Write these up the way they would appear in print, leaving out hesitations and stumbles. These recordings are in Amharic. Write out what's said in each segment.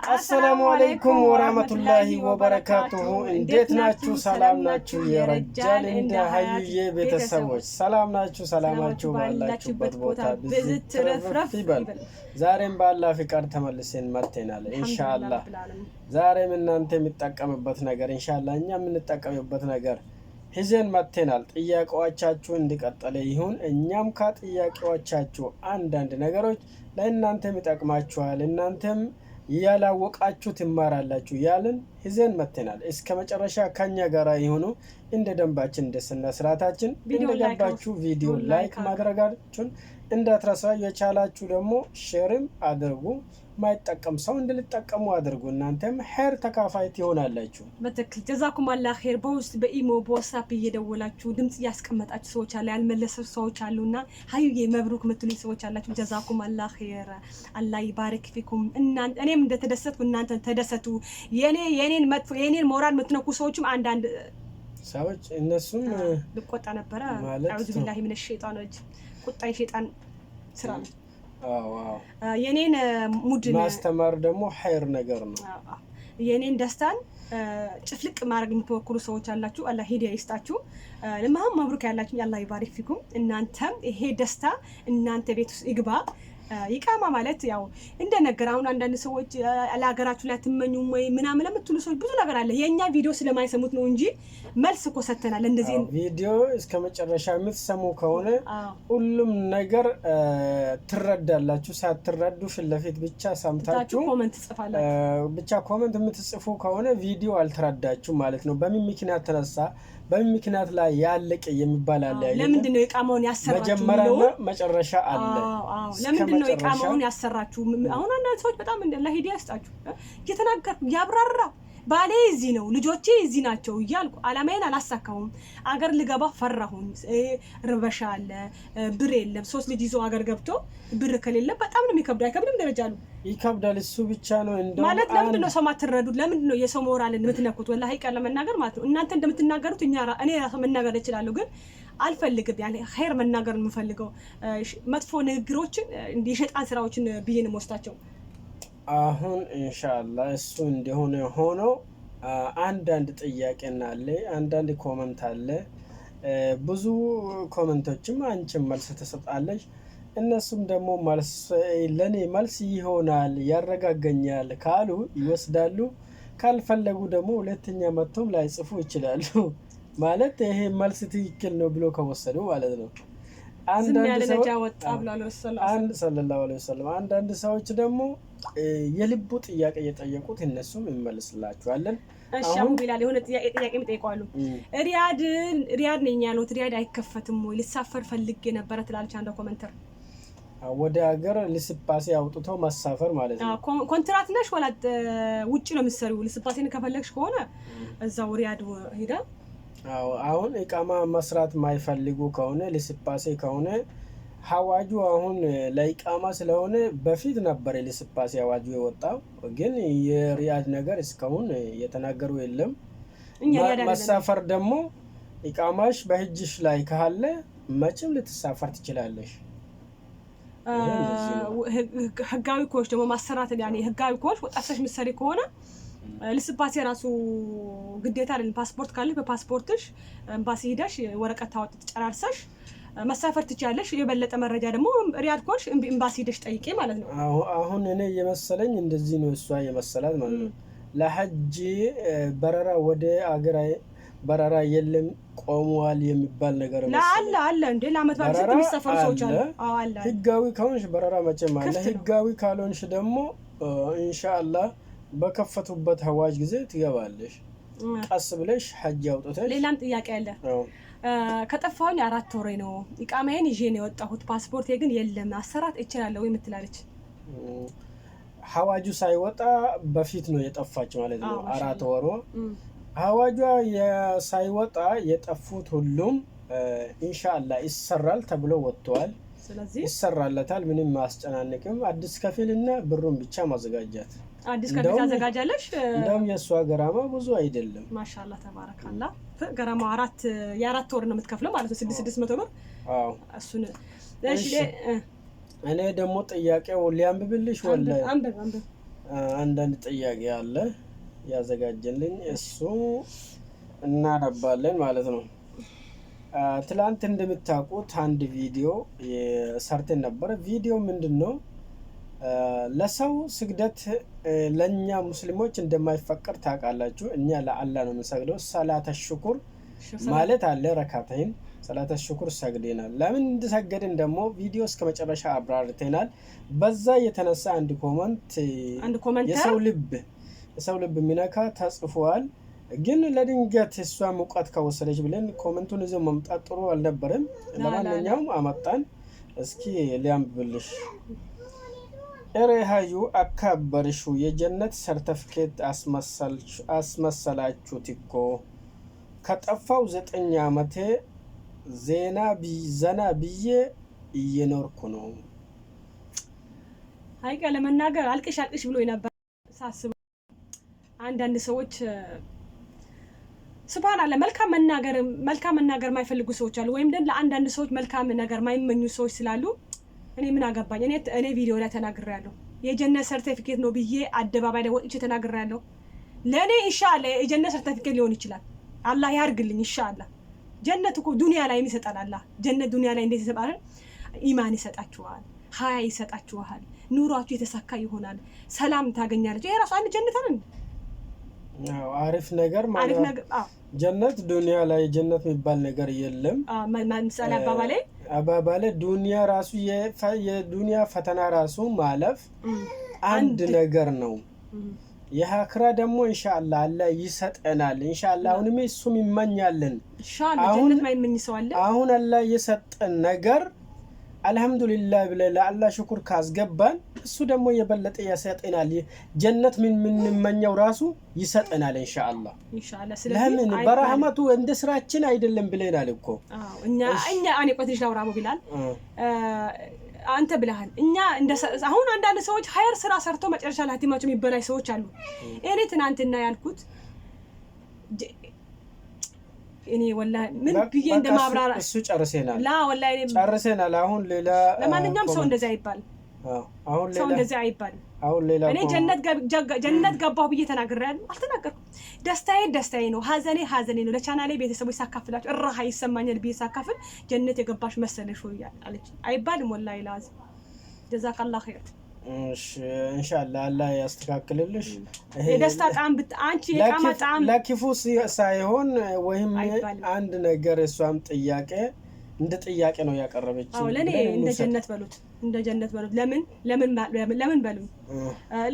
السلام عليكم ورحمة الله وبركاته. እንዴት ናችሁ? ሰላም ናችሁ? የረጃል እንደ ሀዩዬ ቤተሰቦች ሰላም ናችሁ? ሰላማችሁ ባላችሁበት ቦታ ብዝት ትረፍረፍ ይበል። ዛሬም በአላህ ፍቃድ ተመልሰን መጥተናል ኢንሻአላህ። ዛሬም እናንተ የምትጠቀሙበት ነገር ኢንሻአላህ እኛ የምንጠቀምበት ነገር ይዘን መጥተናል። ጥያቄዎቻችሁ እንዲቀጥል ይሁን። እኛም ከጥያቄዎቻችሁ አንዳንድ ነገሮች ለእናንተ ይጠቅማችኋል፣ እናንተም ያላወቃችሁ ትማራላችሁ ያልን ይዘን መጥተናል። እስከ መጨረሻ ከኛ ጋር ይሁኑ። እንደ ደንባችን እንደ ስነ ስርዓታችን እንደገባችሁ ቪዲዮ ላይክ ማድረጋችሁን እንዳትረሱ። የቻላችሁ ደግሞ ሼርም አድርጉ። ማይጠቀም ሰው እንድልጠቀሙ አድርጉ። እናንተም ኸይር ተካፋይ ትሆናላችሁ። በትክክል ጀዛኩም አላህ ኸይር። በውስጥ በኢሞ በዋትስአፕ እየደወላችሁ ድምጽ ያስቀመጣችሁ ሰዎች አለ፣ ያልመለሱ ሰዎች አሉና ሀዩዬ መብሩክ የምትሉኝ ሰዎች አላችሁ። ጀዛኩም አላህ ኸይር። አላህ ይባረክ ፊኩም። እናንተ እኔም እንደተደሰትኩ እናንተ ተደሰቱ። የኔን መጥፎ የኔን ሞራል የምትነኩ ሰዎችም አንዳንድ ሰዎች እነሱም ልቆጣ ነበረ። አዑዙ ቢላሂ ሚነ ሸይጣን ረጂም። ቁጣ የሸይጣን ስራ ነው። የኔን ሙድ ማስተማር ደግሞ ኸይር ነገር ነው። የኔን ደስታን ጭፍልቅ ማድረግ የምትወክሉ ሰዎች አላችሁ። አላህ ሂዳያ ይስጣችሁ። ለማህም መብሩክ ያላችሁ አላህ ይባርክ ፊኩም። እናንተም ይሄ ደስታ እናንተ ቤት ውስጥ ይግባ። ይቃማ ማለት ያው እንደ ነገር አሁን አንዳንድ ሰዎች ለሀገራችሁ ላይ ትመኙም ወይ ምናምን ለምትሉ ሰዎች ብዙ ነገር አለ። የኛ ቪዲዮ ስለማይሰሙት ነው እንጂ መልስ እኮ ሰተናል። እንደዚህ ቪዲዮ እስከ መጨረሻ የምትሰሙ ከሆነ ሁሉም ነገር ትረዳላችሁ። ሳትረዱ ፊት ለፊት ብቻ ሰምታችሁ ኮሜንት ጽፋላችሁ ብቻ ኮሜንት የምትጽፉ ከሆነ ቪዲዮ አልተረዳችሁ ማለት ነው። በምን ምክንያት ተነሳ በምን ምክንያት ላይ ያለቀ የሚባል አለ። ለምንድን ነው ኢቃማውን ያሰራችሁ? መጀመሪያና መጨረሻ አለ። ለምንድን ነው ኢቃማውን ያሰራችሁ? አሁን አንዳንድ ሰዎች በጣም እንደላ ሂዳያ ይስጣችሁ እየተናገርኩ ያብራራ ባሌ እዚህ ነው ልጆቼ እዚህ ናቸው እያልኩ አላማዬን አላሳካሁም። አገር ልገባ ፈራሁኝ። ርበሻ አለ፣ ብር የለም። 3 ልጅ ይዞ አገር ገብቶ ብር ከሌለ በጣም ነው የሚከብደው። አይከብድም? ደረጃ አሉ ይከብዳል። እሱ ብቻ ነው እንደው ማለት ለምንድን ነው ሰው ማትረዱት? ለምንድን ነው የሰው ሞራልን የምትነኩት? ወላሂ ቃል ለመናገር ማለት ነው እናንተ እንደምትናገሩት እኔ ራሱ መናገር እችላለሁ፣ ግን አልፈልግም። ያኔ ኸይር መናገር የምፈልገው መጥፎ ንግግሮችን የሸይጣን ስራዎችን ብዬ ነው የምወስዳቸው። አሁን ኢንሻአላህ እሱ እንደሆነ ሆኖ አንዳንድ ጥያቄና አለ፣ አንዳንድ ኮሜንት አለ። ብዙ ኮሜንቶችም አንቺም መልስ ተሰጣለች። እነሱም ደግሞ መልስ ለኔ መልስ ይሆናል ያረጋገኛል ካሉ ይወስዳሉ። ካልፈለጉ ደግሞ ሁለተኛ መጥቶም ላይ ጽፉ ይችላሉ። ማለት ይሄ መልስ ትክክል ነው ብሎ ከወሰዱ ማለት ነው። አንዳንድ ሰዎች ደግሞ የልቡ ጥያቄ እየጠየቁት እነሱም እንመልስላችኋለን። እሺ አቡ ቢላል የሆነ ጥያቄ ይጠይቃሉ። ሪያድ ነኝ ያሉት ሪያድ አይከፈትም ወይ? ልሳፈር ፈልጌ ነበር ትላለች አንዷ ኮሜንተር። ወደ ሀገር ልስባሴ አውጥቶ ማሳፈር ማለት ነው። ኮንትራት ነሽ ወላ ውጪ ነው የምትሰሪው? ልስባሴን ከፈለግሽ ከሆነ እዛው ሪያድ ሄዳ አሁን ኢቃማ መስራት ማይፈልጉ ከሆነ ልስባሴ ከሆነ ሐዋጁ አሁን ለኢቃማ ስለሆነ በፊት ነበር ልስባሴ ሐዋጁ የወጣው፣ ግን የሪያድ ነገር እስካሁን የተናገሩ የለም። መሳፈር ደግሞ ኢቃማሽ በህጅሽ ላይ ካለ መቼም ልትሳፈር ትችላለሽ። ህጋዊ ኮሽ ደግሞ ማሰራት ያኔ ህጋዊ ኮሽ ወጣተሽ ምሰሪ ከሆነ ልስባሴ ራሱ ግዴታ አይደለም። ፓስፖርት ካለሽ በፓስፖርትሽ ኤምባሲ ሄደሽ ወረቀት ታወጥተሽ ጨራርሰሽ መሳፈር ትችያለሽ። የበለጠ መረጃ ደግሞ ሪያድ ኮሽ ኤምባሲ ሄደሽ ጠይቄ ማለት ነው። አሁን እኔ የመሰለኝ እንደዚህ ነው፣ እሷ የመሰላት ማለት ነው። ለሐጅ በረራ ወደ አገር በረራ የለም ቆሟል የሚባል ነገር መሰለኝ። አለ እንዴ ለአመት ባለ ስንት የሚሰፈሩ ሰዎች አሉ። አለ ህጋዊ ከሆንሽ በረራ መቼም አለ። ህጋዊ ካልሆንሽ ደግሞ ኢንሻአላህ በከፈቱበት ሐዋጅ ጊዜ ትገባለሽ። ቀስ ብለሽ ሐጅ አውጥተሽ። ሌላም ጥያቄ አለ። ከጠፋሁኝ 4 ወሬ ነው። ኢቃማዬን ይዤ ነው የወጣሁት፣ ፓስፖርቴ ግን የለም። አሰራት እችላለሁ ወይ የምትላለች። ሐዋጁ ሳይወጣ በፊት ነው የጠፋች ማለት ነው 4 ወሮ። ሐዋጇ ሳይወጣ የጠፉት ሁሉም ኢንሻአላህ ይሰራል ተብሎ ወጥቷል። ስለዚህ ይሰራለታል። ምንም ማስጨናነቅም አዲስ ከፊልና ብሩን ብቻ ማዘጋጃት። አዲስ ከፊል ታዘጋጃለሽ። እንደውም የሷ ገራማ ብዙ አይደለም። ማሻአላህ ተባረካላህ። ገራማ 4 ወር ነው የምትከፍለው ማለት ነው 600 ብር። እሱን እሺ እኔ ደግሞ ጥያቄው ሊያንብብልሽ ወለ አንብብ አንዳንድ ጥያቄ አለ ያዘጋጀልኝ፣ እሱ እናነባለን ማለት ነው። ትላንት እንደምታውቁት አንድ ቪዲዮ ሰርተን ነበረ። ቪዲዮ ምንድን ነው? ለሰው ስግደት ለእኛ ሙስሊሞች እንደማይፈቀድ ታውቃላችሁ። እኛ ለአላህ ነው የምንሰግደው። ሰላተ ሽኩር ማለት አለ። ረካተይን ሰላተ ሽኩር ሰግደናል። ለምን እንደሰገድን ደግሞ ቪዲዮ እስከ መጨረሻ አብራርተናል። በዛ የተነሳ አንድ ኮመንት የሰው ልብ የሚነካ ተጽፏል። ግን ለድንገት እሷ ሙቀት ከወሰደች ብለን ኮመንቱን ይዘው መምጣት ጥሩ አልነበረም። ለማንኛውም አመጣን። እስኪ ሊያንብብልሽ። ኤሬሃዩ አካበርሹ የጀነት ሰርተፍኬት አስመሰላችሁት እኮ ከጠፋው 9 ዓመቴ ዘና ብዬ እየኖርኩ ነው። ሀይቀ ለመናገር አልቅሽ ብሎ ነበር ሳስበው። አንዳንድ ሰዎች ሱብሃንአላህ መልካም መናገር የማይፈልጉ ሰዎች አሉ። ወይም ደግሞ ለአንዳንድ ሰዎች መልካም ነገር የማይመኙ ሰዎች ስላሉ እኔ ምን አገባኝ? እኔ ቪዲዮ ላይ ተናግሬያለሁ። የጀነት ሰርቲፊኬት ነው ብዬ አደባባይ ላይ ወጥቼ ተናግሬያለሁ። ለኔ ኢንሻአላህ የጀነት ሰርቲፊኬት ሊሆን ይችላል። አላህ ያርግልኝ ኢንሻአላህ። ጀነት እኮ ዱንያ ላይ ይሰጣል አላህ። ጀነት ዱንያ ላይ እንዴት ይሰጣል? ኢማን ይሰጣችኋል፣ ሀያ ይሰጣችኋል፣ ኑሯችሁ የተሳካ ይሆናል፣ ሰላም ታገኛላችሁ። ይሄ ራሱ አንድ ጀነት አይደል? አሪፍ ነገር ማለት ጀነት ዱንያ ላይ ጀነት የሚባል ነገር የለም። ምሳሌ አባባሌ ዱንያ ራሱ የዱንያ ፈተና ራሱ ማለፍ አንድ ነገር ነው። የአኺራ ደግሞ ኢንሻአላህ አላህ ይሰጠናል። ኢንሻአላህ አሁንም እሱም ይመኛልን። ኢንሻአላህ ጀነት ማይመኝ ሰው አለ። አሁን አላህ የሰጠን ነገር አልহামዱሊላህ ብለን ለአላህ ሽኩር ካስገባን እሱ ደግሞ የበለጠ ያሰጠናል። ጀነት ምን እንመኘው ራሱ ይሰጠናል ኢንሻአላህ። ለምን በረህመቱ እንደ ስራችን አይደለም ብለናል እኮ። እኛ እኔ ቆትሽ ላውራሙ ቢላል አንተ ብለሃል። እኛ አሁን አንዳንድ ሰዎች ሀይር ስራ ሰርቶ መጨረሻ ላይ ሀቲማቸው የሚበላሽ ሰዎች አሉ። እኔ ትናንትና ያልኩት እኔ ወላሂ ምን ብዬ እንደማብራራ እሱ ጨርሰናል። ላ ወላሂ ጨርሰናል። አሁን ሌላ ለማንኛውም ሰው እንደዛ አይባል። አሁን ሌላ ሰው እንደዛ አይባል። አሁን ሌላ እኔ ጀነት ገባሁ ብዬ ተናግሬያለሁ። አልተናገርኩም። ደስታዬ ነው፣ ሀዘኔ ነው። ለቻናሌ ቤተሰቦች ሳካፍላችሁ እራሃ ይሰማኛል ብዬ ሳካፍል ጀነት የገባሽ መሰለሽ ወይ አለች። አይባልም ወላሂ ላዝ ጀዛከላህ ኸይር። እሺ ኢንሻአላህ አላህ ያስተካክልልሽ። የደስታ ጣም አንቺ የቃማ ጣም ለክፉ ሳይሆን ወይም አንድ ነገር እሷም ጥያቄ እንደ ጥያቄ ነው ያቀረበችው። አዎ ለኔ እንደ ጀነት በሉት። ለምን በሉኝ።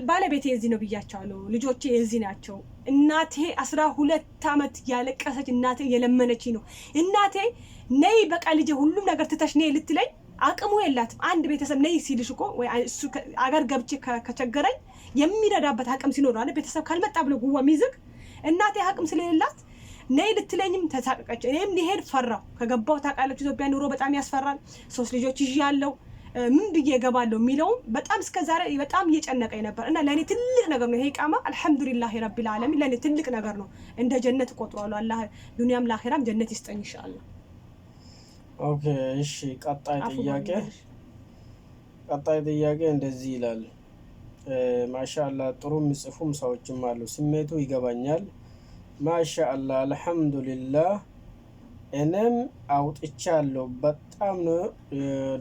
ባለቤቴ እዚህ ነው ብያቸዋለሁ። ልጆቼ እዚህ ናቸው። እናቴ 12 አመት ያለቀሰች እናቴ የለመነች ነው። እናቴ ነይ በቃ ልጄ ሁሉም ነገር ትተሽ ነይ ልትለኝ አቅሙ የላትም። አንድ ቤተሰብ ነይ ሲልሽ እኮ ወይ እሱ አገር ገብቼ ከቸገረኝ የሚረዳበት አቅም ሲኖር አይደል ቤተሰብ ካልመጣ ብሎ ጉዋ ሚዝግ እናቴ አቅም ስለሌላት ነይ ልትለኝም ተሳቀቀች። እኔም ሊሄድ ፈራው። ከገባው ታውቃለች ኢትዮጵያ ኑሮ በጣም ያስፈራል። 3 ልጆች ይያለው ምን ብዬ እገባለሁ የሚለው በጣም እስከዛሬ በጣም እየጨነቀኝ ነበር። እና ለኔ ትልቅ ነገር ነው ይሄ ቃማ አልহামዱሊላህ ረቢል ዓለሚን ለኔ ትልቅ ነገር ነው። እንደ ጀነት ቆጥሯለሁ። አላህ ዱንያም ለአኺራም ጀነት ይስጠኝ ኢንሻአላህ። ኦኬ እሺ። ቀጣይ ጥያቄ እንደዚህ ይላል። ማሻአላህ ጥሩ የሚጽፉም ሰዎችም አሉ። ስሜቱ ይገባኛል። ማሻአላህ አልহামዱሊላህ እኔም አውጥቻለሁ። በጣም ነው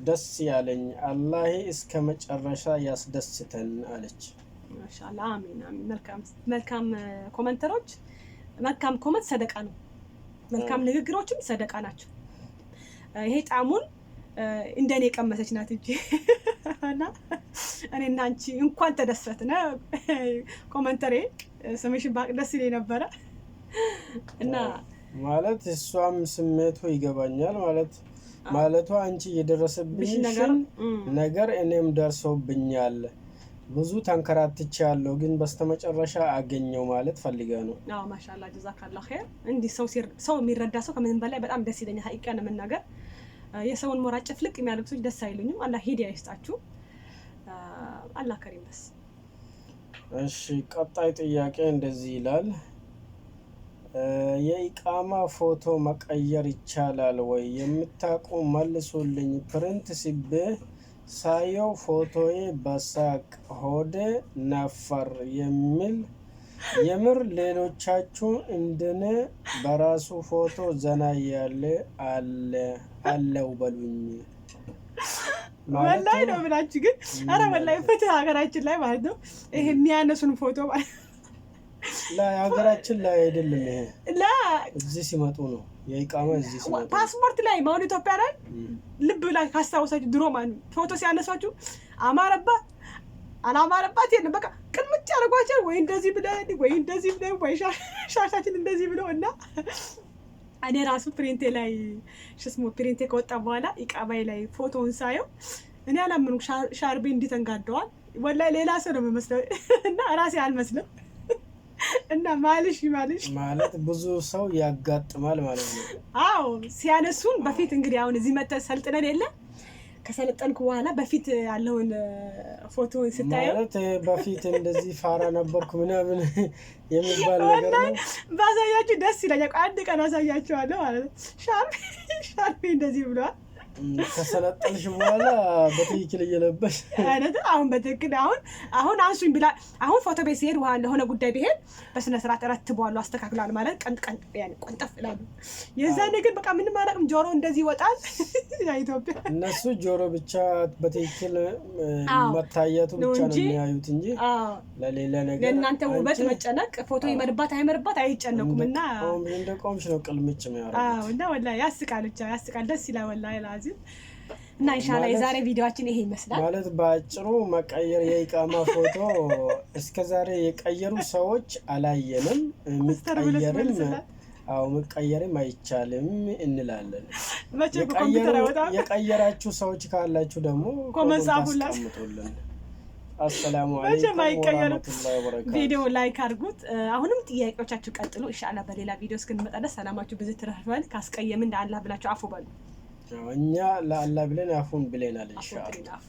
ደስ ያለኝ። አላህ እስከ መጨረሻ ያስደስተን አለች። ማሻአላህ አሚን። መልካም ኮሜንተሮች፣ መልካም ኮሜንት ሰደቃ ነው። መልካም ንግግሮችም ሰደቃ ናቸው። ይሄ ጣሙን እንደኔ ቀመሰች ናት እንጂ እና እኔና አንቺ እንኳን ተደሰትን። ኮሜንተሬ ስምሽን ባቅ ደስ ይለኝ ነበረ እና ማለት እሷም ስሜቱ ይገባኛል ማለቷ አንቺ የደረሰብኝ ነገር እኔም ደርሶብኛል። ብዙ ተንከራትቻለሁ ግን በስተመጨረሻ አገኘው ማለት ፈልጋ ነው። አዎ ማሻአላህ ጀዛከላህ ኸይር። እንዲህ ሰው የሚረዳ ሰው ከምንም በላይ በጣም ደስ ይለኛል። ሀቂቃ ነው መናገር። የሰውን ሞራጭ ፍልቅ የሚያደርጉ ሰዎች ደስ አይሉኝም። አላህ ሂዳያ ይስጣችሁ። አላህ ከሪም በስ። እሺ ቀጣይ ጥያቄ እንደዚህ ይላል። የኢቃማ ፎቶ መቀየር ይቻላል ወይ? የምታውቁ መልሱልኝ። ፕሪንት ሳየው ፎቶዬ በሳቅ ሆዴ ነፈር የሚል የምር ሌሎቻችሁ እንደኔ በራሱ ፎቶ ዘና ያለ አለው በሉኝ። ወላሂ ነው ብላችሁ ግን አረ ወላሂ ፍትህ ሀገራችን ላይ ማለት ነው። ይሄ የሚያነሱን ፎቶ ማለት ሀገራችን ላይ አይደለም። ይሄ እዚህ ሲመጡ ነው የኢቃማ እዚህ ሲመጡ ፓስፖርት ላይ ማሁን ኢትዮጵያ ላይ ልብ ላይ ካስታወሳችሁ ድሮ ማለት ፎቶ ሲያነሷችሁ አማረባት አላማረባት የለም በቃ ቅልምጭ ያደርጓቸው ወይ እንደዚህ ብለን ወይ ሻሻችን እንደዚህ ብለው እና እኔ ራሱ ፕሪንቴ ላይ ሽስሞ ፕሪንቴ ከወጣ በኋላ ኢቃማይ ላይ ፎቶውን ሳየው እኔ አላምንም። ሻርቤ እንዲተንጋደዋል ወላሂ ሌላ ሰው ነው የሚመስለው እና ራሴ አልመስልም። እና ማልሽ ማለት ብዙ ሰው ያጋጥማል ማለት ነው። አዎ ሲያነሱን በፊት እንግዲህ አሁን እዚህ መተህ ሰልጥነን የለ ከሰለጠንኩ በኋላ በፊት ያለውን ፎቶውን ስታየው ማለት በፊት እንደዚህ ፋራ ነበርኩ ምናምን የሚባል ነገር ነው። ባሳያችሁ ደስ ይለኛል። አንድ ቀን አሳያችኋለሁ ማለት ነው። ሻርፔ እንደዚህ ብሏል። ከሰለጠንሽ በኋላ በትክክል እየለበሽ አይነት አሁን በትክክል አሁን አንሱኝ ብላ አሁን ፎቶ ቤት ሲሄድ ውሃ ለሆነ ጉዳይ ቢሄድ በስነ ስርዓት ረትበዋለሁ አስተካክላለሁ ማለት ቀን ያኔ ቆንጠፍ ይላሉ። የዛኔ ግን በቃ ምንም አላውቅም። ጆሮ እንደዚህ ይወጣል። ኢትዮጵያ እነሱ ጆሮ ብቻ በትክክል መታየቱ ብቻ ነው የሚያዩት እንጂ ለሌላ ነገር ለእናንተ ውበት መጨነቅ ፎቶ ይመርባት አይመርባት አይጨነቁም። እና አሁን እንደ ቆምሽ ነው ቅልምጭ ነው ያለው። እና ወላሂ ያስቃል፣ ብቻ ያስቃል፣ ደስ ይላል ወላሂ ላዚ እና ኢንሻአላህ የዛሬ ቪዲዮአችን ይሄ ይመስላል ማለት ባጭሩ። መቀየር የኢቃማ ፎቶ እስከዛሬ የቀየሩ ሰዎች አላየንም። መቀየርም አይቻልም እንላለን። የቀየራችሁ ሰዎች ካላችሁ ደግሞ ኮሜንት ጻፉልን። አሰላሙ አለይኩም ወራህመቱላሂ ወበረካቱ። ቪዲዮ ላይክ አድርጉት። አሁንም ጥያቄዎቻችሁ ቀጥሉ። ኢንሻአላህ በሌላ ቪዲዮ እስክንመጣ ድረስ ሰላማችሁ ብዙ ትረፍበል። ካስቀየምን ለአላህ ብላችሁ አፉ በሉ። እኛ ለአላህ ብለን አፉን ብለናል ኢንሻአላህ።